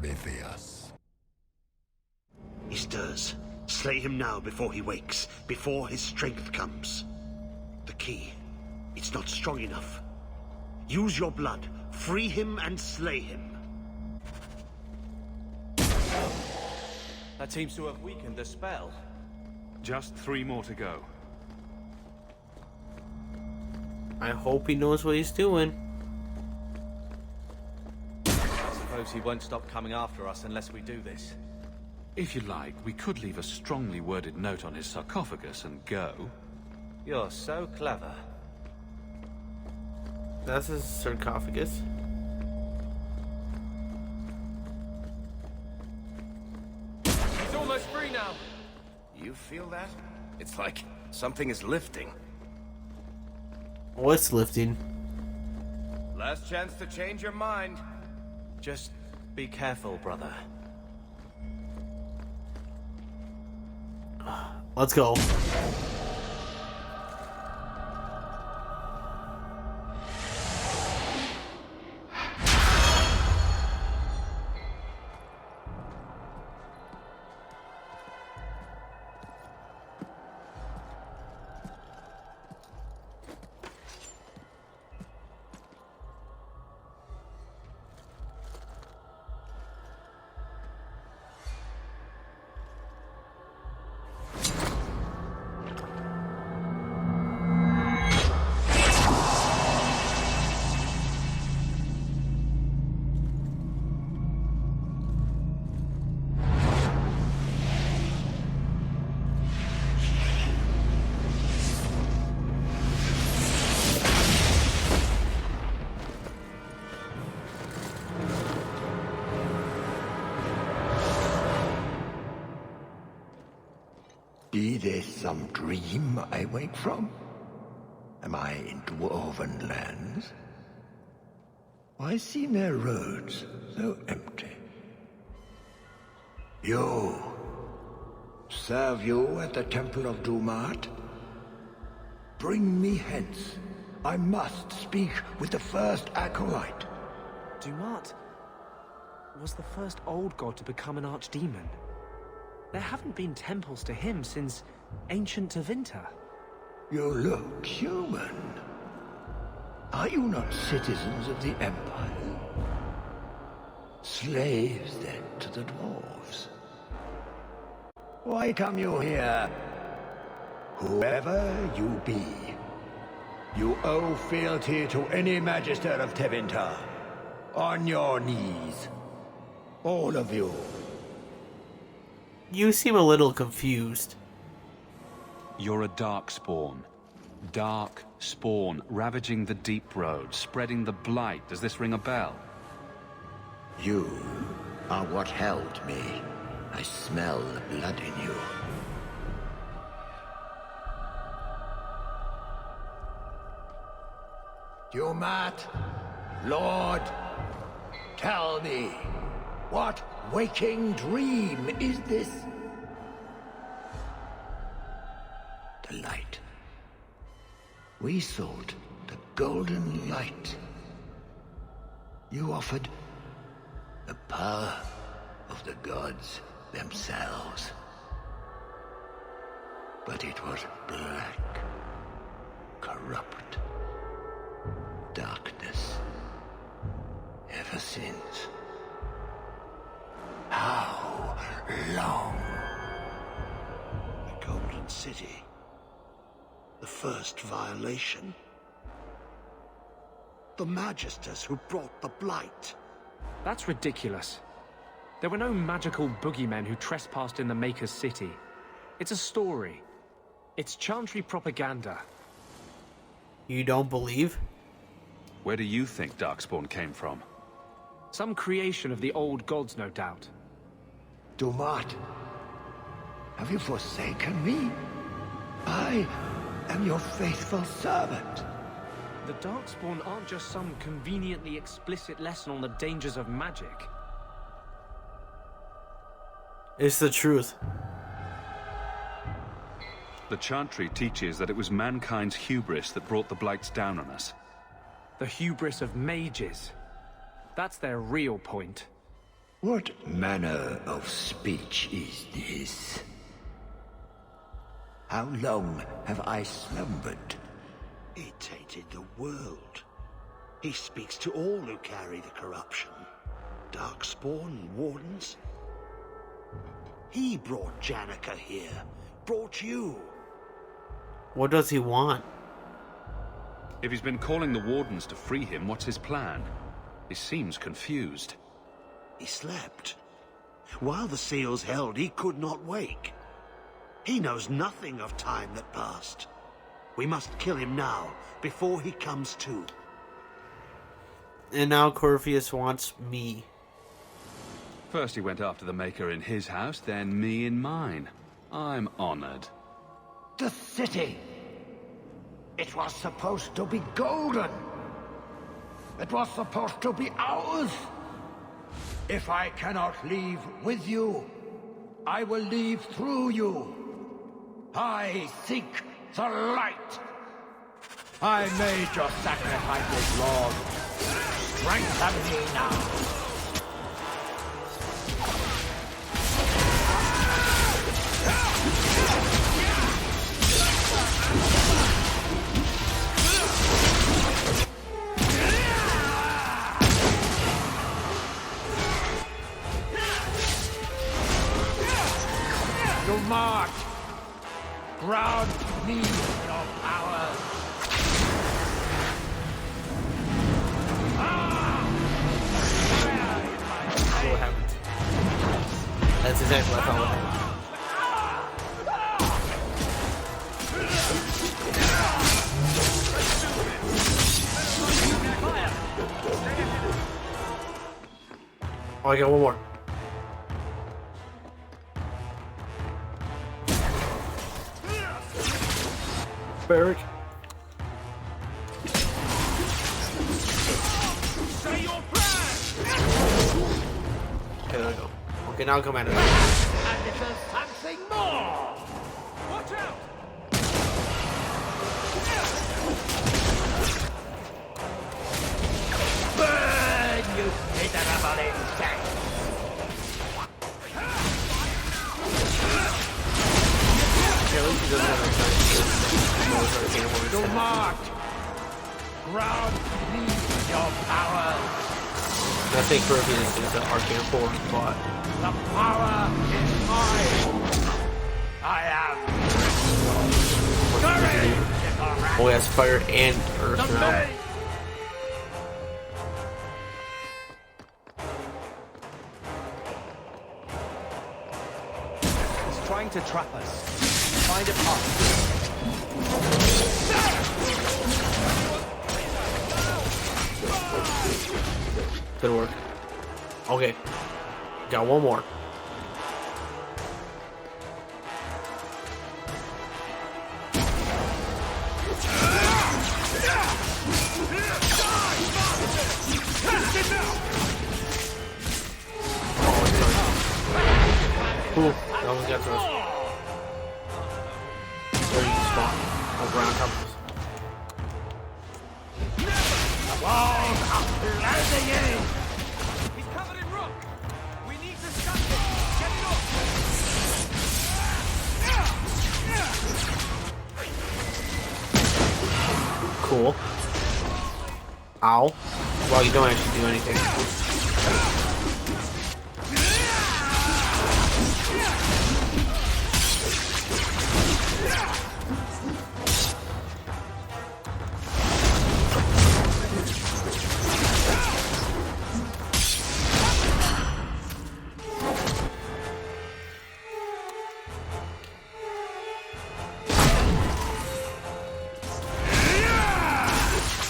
Corypheus. He stirs. Slay him now before he wakes, before his strength comes. The key. It's not strong enough. Use your blood. Free him and slay him. That seems to have weakened the spell. Just 3 more to go. I hope he knows what he's doing. I suppose he won't stop coming after us unless we do this. If you like, we could leave a strongly worded note on his sarcophagus and go. You're so clever. That's his sarcophagus. He's almost free now. You feel that? It's like something is lifting. What's lifting? Last chance to change your mind. Just be careful, brother. Let's go. Be this some dream I wake from? Am I in dwarven lands? Why seem their roads so empty? You! Serve you at the Temple of Dumat? Bring me hence. I must speak with the first acolyte. Dumat was the first old god to become an archdemon. There haven't been temples to him since ancient Tevinter. You look human. Are you not citizens of the Empire? Slaves, then, to the dwarves? Why come you here? Whoever you be, you owe fealty to any Magister of Tevinter. On your knees. All of you. You seem a little confused. You're a darkspawn. Dark spawn, ravaging the deep road, spreading the blight. Does this ring a bell? You are what held me. I smell the blood in you. Dumat, Lord, tell me, what waking dream is this? The light. We sought the golden light. You offered the power of the gods themselves. But it was black, corrupt, darkness, ever since. How long? The Golden City. The first violation. The Magisters who brought the blight. That's ridiculous. There were no magical boogeymen who trespassed in the Maker's City. It's a story. It's Chantry propaganda. You don't believe? Where do you think Darkspawn came from? Some creation of the old gods, no doubt. Dumat, have you forsaken me? I am your faithful servant. The Darkspawn aren't just some conveniently explicit lesson on the dangers of magic. It's the truth. The Chantry teaches that it was mankind's hubris that brought the blights down on us. The hubris of mages. That's their real point. What manner of speech is this? How long have I slumbered? He tainted the world. He speaks to all who carry the corruption. Darkspawn, wardens. He brought Janica here. Brought you. What does he want? If he's been calling the wardens to free him, what's his plan? He seems confused. He slept. While the seals held, he could not wake. He knows nothing of time that passed. We must kill him now, before he comes to. And now Corypheus wants me. First he went after the Maker in his house, then me in mine. I'm honored. The city! It was supposed to be golden! It was supposed to be ours! If I cannot leave with you, I will leave through you. I seek the light. I made your sacrifices, Lord. Strengthen me now. You march! Ground me your power! What happened? That's exactly what I thought would happen. Oh, I got one more. Varric. There we go. Okay, now come at it. And it is something more! Watch out! Burn, you miserable insect! Yeah, at least he doesn't have a You march! Ground me your power! I think Corypheus is an arcane force, but The power is mine! I am... Courage! oh, he has fire and earth now. He's trying to trap us. Find a path. Good work. Okay. Got one more. Cool. That one got to us. Where you spawn? Over on top of us. He's covered in rock. We need to stop him. Get it off. Cool. Ow. Well, you don't actually do anything.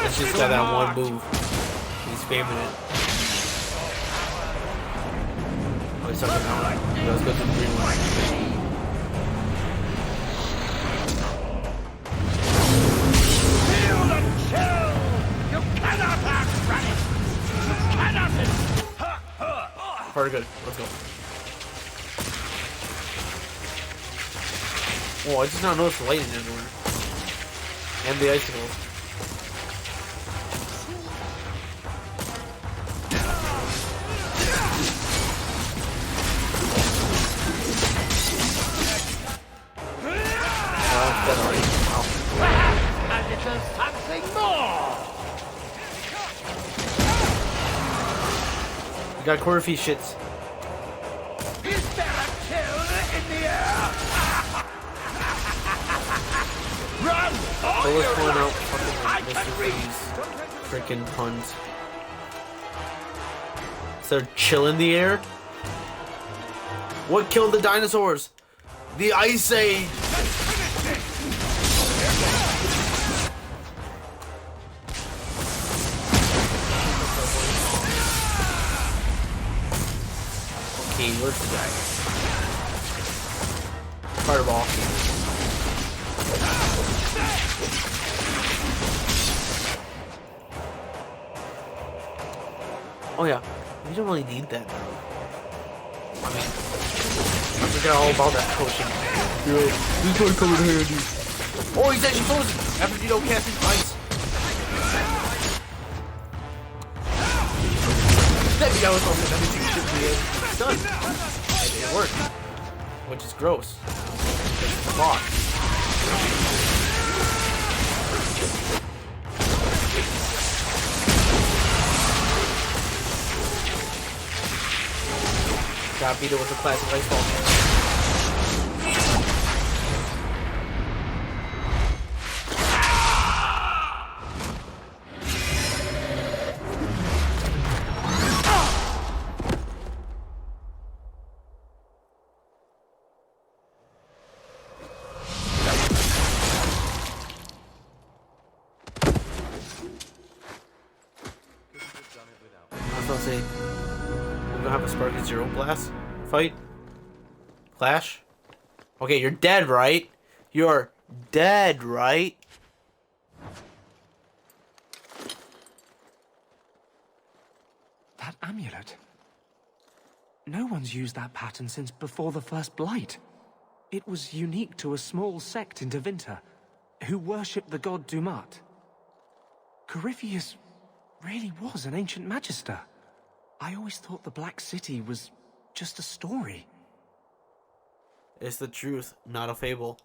It's just got that one move. He's spamming it. Oh, he's talking now. Let's go to the green one. Feel and chill! You cannot outrun it! You cannot... Very good. Let's go. Oh, I just now noticed the lightning everywhere. And the icicles. got Corypheus shits. Is there a kill in the air? Run! So let's point out I fucking can Mr. reach! Freeze. Freaking puns. Is there chill in the air? What killed the dinosaurs? The Ice Age! Okay, where's the guy? Fireball. Oh yeah, we don't really need that now. I mean, I forgot all about that potion. This one coming handy. Oh, he's actually frozen after you don't cast his ice. That was almost everything should be done. It didn't work, which is gross. It's a lot. Got beat it with a classic ice ball. Say, we're gonna have a Sparky Zero Blast fight? Clash? Okay, you're dead, right? You're dead, right? That amulet. No one's used that pattern since before the first blight. It was unique to a small sect in Devinter, who worshipped the god Dumat. Corypheus really was an ancient magister. I always thought the Black City was just a story. It's the truth, not a fable.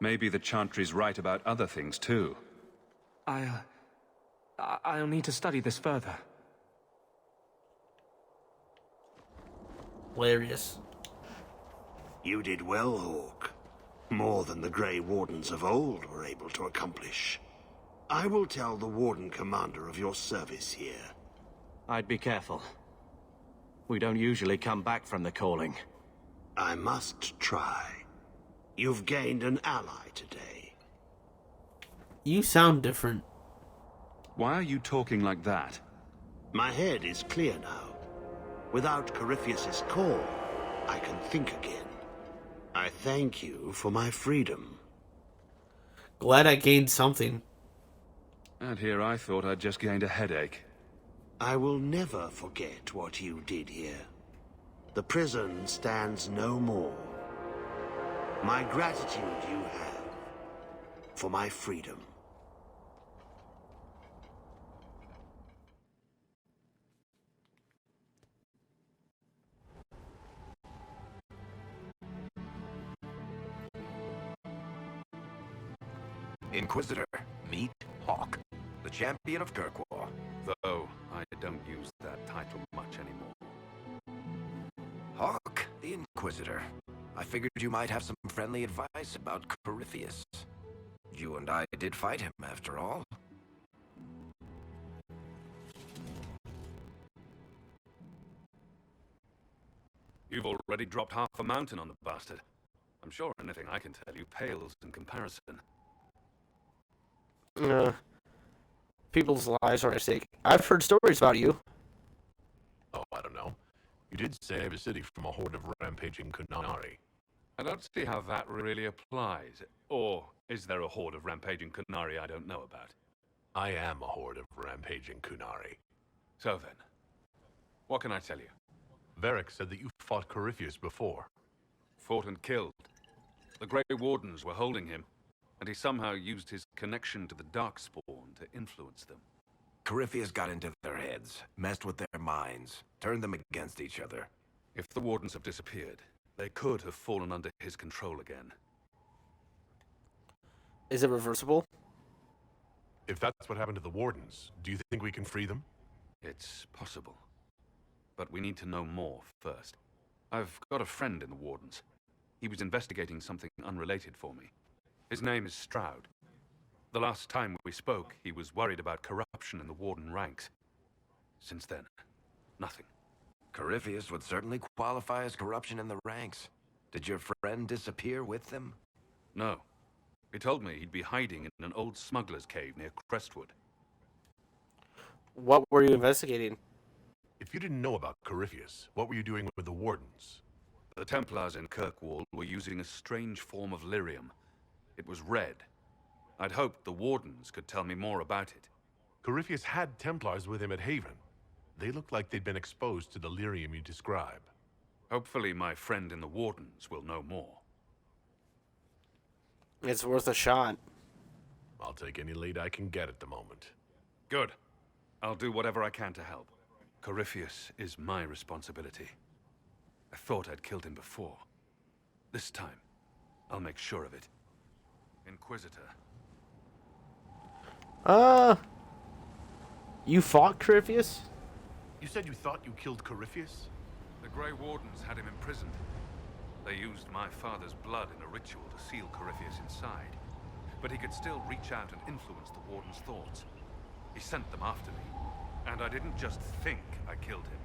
Maybe the Chantry's right about other things too. I'll need to study this further. Hilarious. You did well, Hawke. More than the Gray Wardens of old were able to accomplish. I will tell the Warden Commander of your service here. I'd be careful. We don't usually come back from the calling. I must try. You've gained an ally today. You sound different. Why are you talking like that? My head is clear now. Without Corypheus's call, I can think again. I thank you for my freedom. Glad I gained something. And here I thought I'd just gained a headache. I will never forget what you did here. The prison stands no more. My gratitude you have for my freedom. Inquisitor, meet Hawke, the champion of Kirkwall. Though I don't use that title much anymore. Hawke, the Inquisitor. I figured you might have some friendly advice about Corypheus. You and I did fight him, after all. You've already dropped half a mountain on the bastard. I'm sure anything I can tell you pales in comparison. People's lives are at stake. I've heard stories about you. Oh, I don't know. You did save a city from a horde of rampaging Kunari. I don't see how that really applies. Or is there a horde of rampaging Kunari I don't know about? I am a horde of rampaging Kunari. So then, what can I tell you? Varric said that you fought Corypheus before. Fought and killed. The Gray Wardens were holding him, and he somehow used his connection to the Darkspawn to influence them. Corypheus got into their heads, messed with their minds, turned them against each other. If the Wardens have disappeared, they could have fallen under his control again. Is it reversible? If that's what happened to the Wardens, do you think we can free them? It's possible. but we need to know more first. I've got a friend in the Wardens. He was investigating something unrelated for me. His name is Stroud. The last time we spoke, he was worried about corruption in the Warden ranks. Since then, nothing. Corypheus would certainly qualify as corruption in the ranks. Did your friend disappear with them? No. He told me he'd be hiding in an old smuggler's cave near Crestwood. What were you investigating? If you didn't know about Corypheus, what were you doing with the Wardens? The Templars in Kirkwall were using a strange form of lyrium. It was red. I'd hoped the Wardens could tell me more about it. Corypheus had Templars with him at Haven. They looked like they'd been exposed to the lyrium you describe. Hopefully my friend in the Wardens will know more. It's worth a shot. I'll take any lead I can get at the moment. Good. I'll do whatever I can to help. Corypheus is my responsibility. I thought I'd killed him before. This time, I'll make sure of it. Inquisitor. You fought Corypheus? You said you thought you killed Corypheus? The Gray Wardens had him imprisoned. They used my father's blood in a ritual to seal Corypheus inside. But he could still reach out and influence the Warden's thoughts. He sent them after me. And I didn't just think I killed him.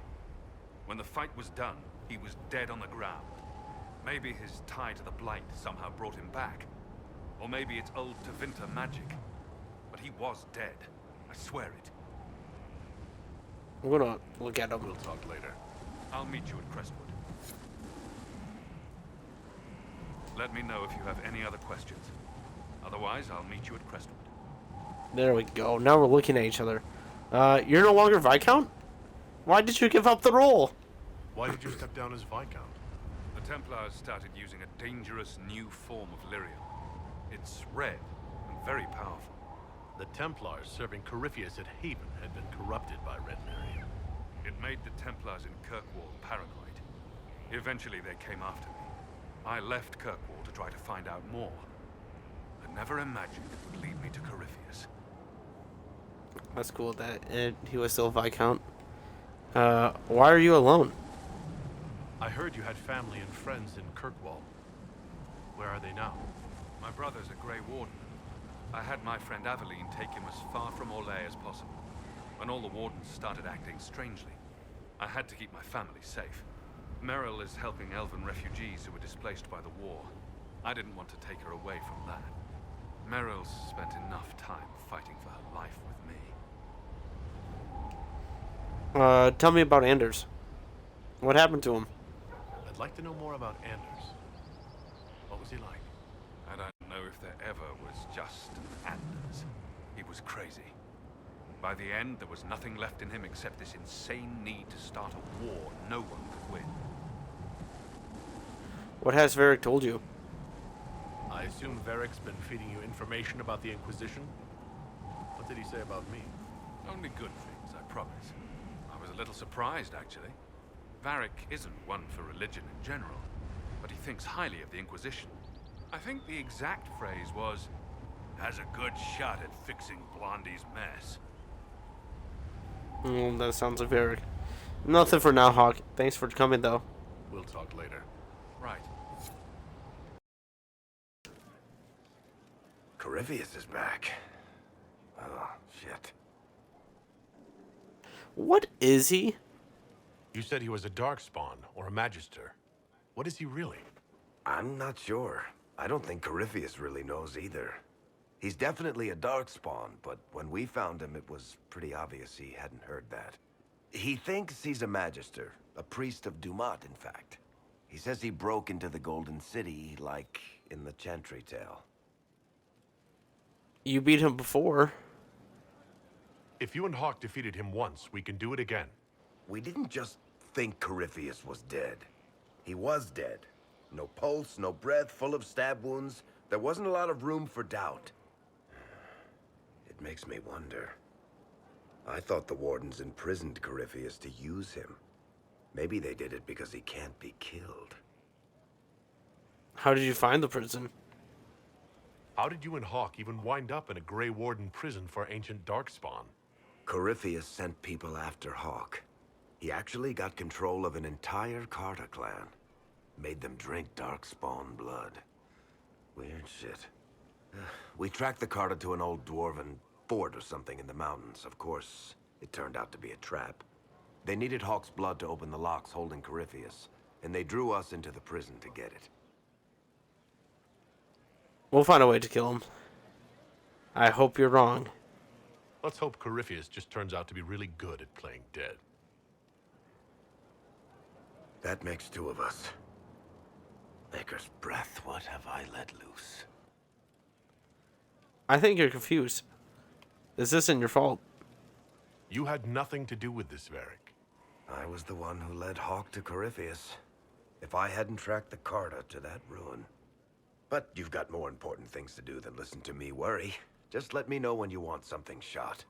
When the fight was done, he was dead on the ground. Maybe his tie to the Blight somehow brought him back. Or maybe it's old Tevinter magic. But he was dead. I swear it. I'm gonna look at him. We'll talk later. I'll meet you at Crestwood. Let me know if you have any other questions. Otherwise, I'll meet you at Crestwood. There we go. Now we're looking at each other. You're no longer Viscount? Why did you give up the role? Why did you step down as Viscount? The Templars started using a dangerous new form of lyrium. It's red and very powerful. The Templars serving Corypheus at Haven had been corrupted by Red Lyrium. It made the Templars in Kirkwall paranoid. Eventually they came after me. I left Kirkwall to try to find out more. I never imagined it would lead me to Corypheus. That's cool that he was still Viscount. Why are you alone? I heard you had family and friends in Kirkwall. Where are they now? My brother's a Gray Warden. I had my friend Aveline take him as far from Orlais as possible. When all the Wardens started acting strangely, I had to keep my family safe. Merrill is helping elven refugees who were displaced by the war. I didn't want to take her away from that. Merrill's spent enough time fighting for her life with me. Tell me about Anders. What happened to him? I'd like to know more about Anders. What was he like? I don't know if there ever was just an Anders. He was crazy. By the end, there was nothing left in him except this insane need to start a war no one could win. What has Varric told you? I assume Varric's been feeding you information about the Inquisition? What did he say about me? Only good things, I promise. I was a little surprised, actually. Varric isn't one for religion in general, but he thinks highly of the Inquisition. I think the exact phrase was, has a good shot at fixing Blondie's mess. That sounds like Varric. Nothing for now, Hawke. Thanks for coming, though. We'll talk later. Right. Corypheus is back. Oh, shit. What is he? You said he was a Darkspawn, or a Magister. What is he really? I'm not sure. I don't think Corypheus really knows either. He's definitely a Darkspawn, but when we found him, it was pretty obvious he hadn't heard that. He thinks he's a Magister, a priest of Dumat, in fact. He says he broke into the Golden City, like in the Chantry tale. You beat him before. If you and Hawke defeated him once, we can do it again. We didn't just think Corypheus was dead. He was dead. No pulse, no breath, full of stab wounds. There wasn't a lot of room for doubt. It makes me wonder. I thought the Wardens imprisoned Corypheus to use him. Maybe they did it because he can't be killed. How did you find the prison? How did you and Hawke even wind up in a Gray Warden prison for ancient Darkspawn? Corypheus sent people after Hawke. He actually got control of an entire Carter clan. Made them drink darkspawn blood. Weird shit. We tracked the Carter to an old dwarven fort or something in the mountains. Of course, it turned out to be a trap. They needed Hawke's blood to open the locks holding Corypheus, and they drew us into the prison to get it. We'll find a way to kill him. I hope you're wrong. Let's hope Corypheus just turns out to be really good at playing dead. That makes two of us. Maker's breath, what have I let loose? I think you're confused. This isn't your fault. You had nothing to do with this, Varric. I was the one who led Hawke to Corypheus. If I hadn't tracked the Carter to that ruin. But you've got more important things to do than listen to me worry. Just let me know when you want something shot.